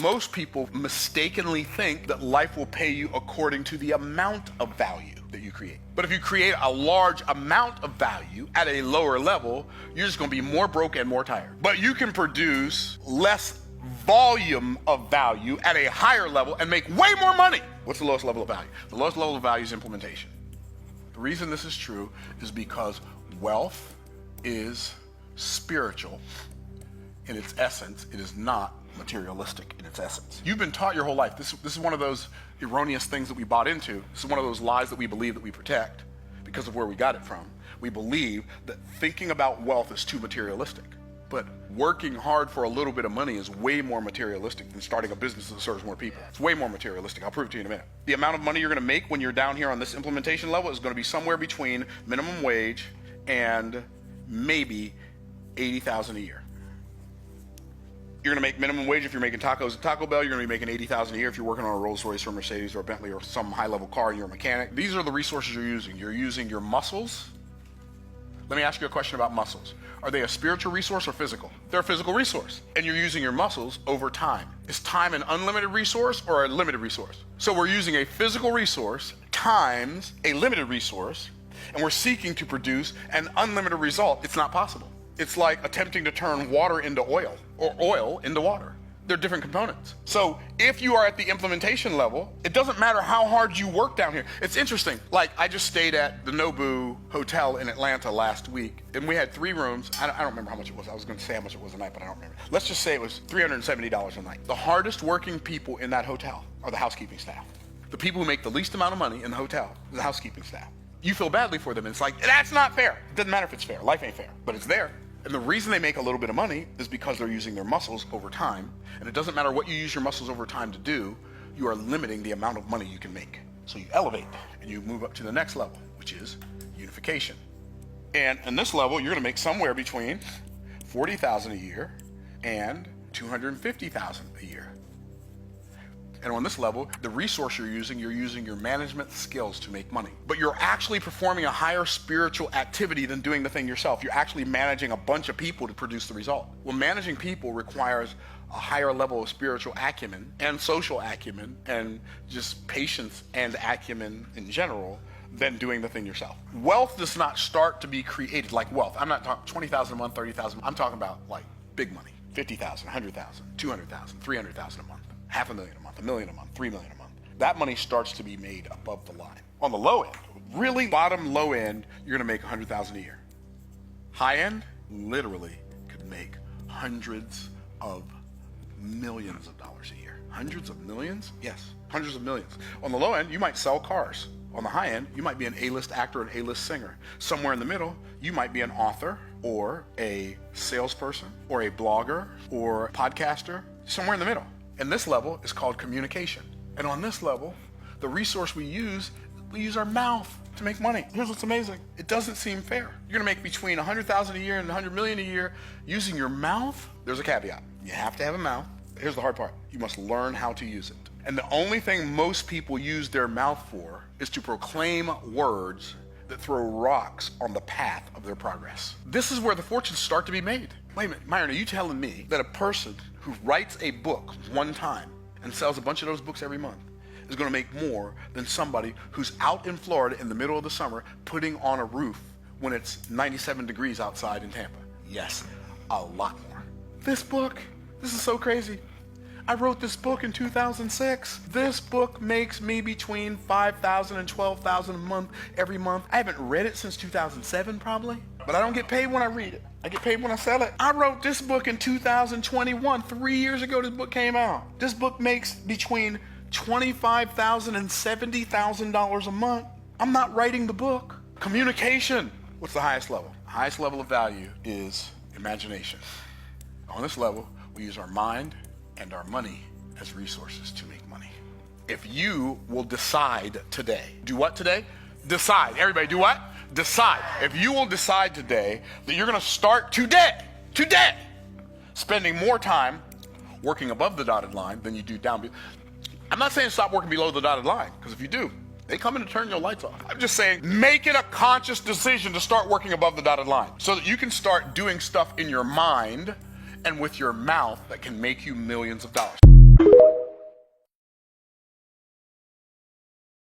Most people mistakenly think that life will pay you according to the amount of value that you create. But if you create a large amount of value at a lower level, you're just gonna be more broke and more tired. But you can produce less volume of value at a higher level and make way more money. What's the lowest level of value? The lowest level of value is implementation. The reason this is true is because wealth is spiritual in its essence. It is not materialistic in its essence. You've been taught your whole life. This is one of those erroneous things that we bought into. This is one of those lies that we believe that we protect because of where we got it from. We believe that thinking about wealth is too materialistic. But working hard for a little bit of money is way more materialistic than starting a business that serves more people. It's way more materialistic. I'll prove it to you in a minute. The amount of money you're gonna make when you're down here on this implementation level is gonna be somewhere between minimum wage and maybe $80,000 a year. You're gonna make minimum wage if you're making tacos at Taco Bell. You're gonna be making $80,000 a year if you're working on a Rolls Royce or a Mercedes or a Bentley or some high-level car and you're a mechanic. These are the resources you're using. You're using your muscles. Let me ask you a question about muscles. Are they a spiritual resource or physical? They're a physical resource. And you're using your muscles over time. Is time an unlimited resource or a limited resource? So we're using a physical resource times a limited resource, and we're seeking to produce an unlimited result. It's not possible. It's like attempting to turn water into oil or oil into water. They're different components. So if you are at the implementation level, it doesn't matter how hard you work down here. It's interesting. Like, I just stayed at the Nobu Hotel in Atlanta last week, and we had 3 rooms. I don't remember how much it was. I was going to say how much it was a night, but I don't remember. Let's just say it was $370 a night. The hardest working people in that hotel are the housekeeping staff. The people who make the least amount of money in the hotel is the housekeeping staff. You feel badly for them. It's like, that's not fair. It doesn't matter if it's fair. Life ain't fair, but it's there. And the reason they make a little bit of money is because they're using their muscles over time. And it doesn't matter what you use your muscles over time to do, you are limiting the amount of money you can make. So you elevate and you move up to the next level, which is unification. And in this level, you're gonna make somewhere between $40,000 a year and $250,000 a year. And on this level, the resource you're using your management skills to make money. But you're actually performing a higher spiritual activity than doing the thing yourself. You're actually managing a bunch of people to produce the result. Well, managing people requires a higher level of spiritual acumen and social acumen and just patience and acumen in general than doing the thing yourself. Wealth does not start to be created like wealth. I'm not talking 20,000 a month, 30,000. I'm talking about like big money, 50,000, 100,000, 200,000, 300,000 a month. $500,000 a month, $1 million a month, $3 million a month. That money starts to be made above the line. On the low end, really bottom low end, you're gonna make $100,000 a year. High end, literally could make hundreds of millions of dollars a year. Hundreds of millions? Yes, hundreds of millions. On the low end, you might sell cars. On the high end, you might be an A-list actor, an A-list singer. Somewhere in the middle, you might be an author or a salesperson or a blogger or a podcaster, somewhere in the middle. And this level is called communication. And on this level, the resource we use our mouth to make money. Here's what's amazing. It doesn't seem fair. You're gonna make between 100,000 a year and 100 million a year using your mouth. There's a caveat. You have to have a mouth. Here's the hard part. You must learn how to use it. And the only thing most people use their mouth for is to proclaim words that throw rocks on the path of their progress. This is where the fortunes start to be made. Wait a minute, Myron, are you telling me that a person who writes a book one time and sells a bunch of those books every month is gonna make more than somebody who's out in Florida in the middle of the summer putting on a roof when it's 97 degrees outside in Tampa? Yes, a lot more. This is so crazy. I wrote this book in 2006. This book makes me between $5,000 and $12,000 a month every month. I haven't read it since 2007 probably, but I don't get paid when I read it. I get paid when I sell it. I wrote this book in 2021. 3 years ago, this book came out. This book makes between $25,000 and $70,000 a month. I'm not writing the book. Communication. What's the highest level? The highest level of value is imagination. On this level, we use our mind and our money as resources to make money. If you will decide today, do what today? Decide. Everybody do what? Decide. If you will decide today that you're gonna start today, spending more time working above the dotted line than you do down. I'm not saying stop working below the dotted line, because if you do, they come in to turn your lights off. I'm just saying make it a conscious decision to start working above the dotted line so that you can start doing stuff in your mind and with your mouth that can make you millions of dollars.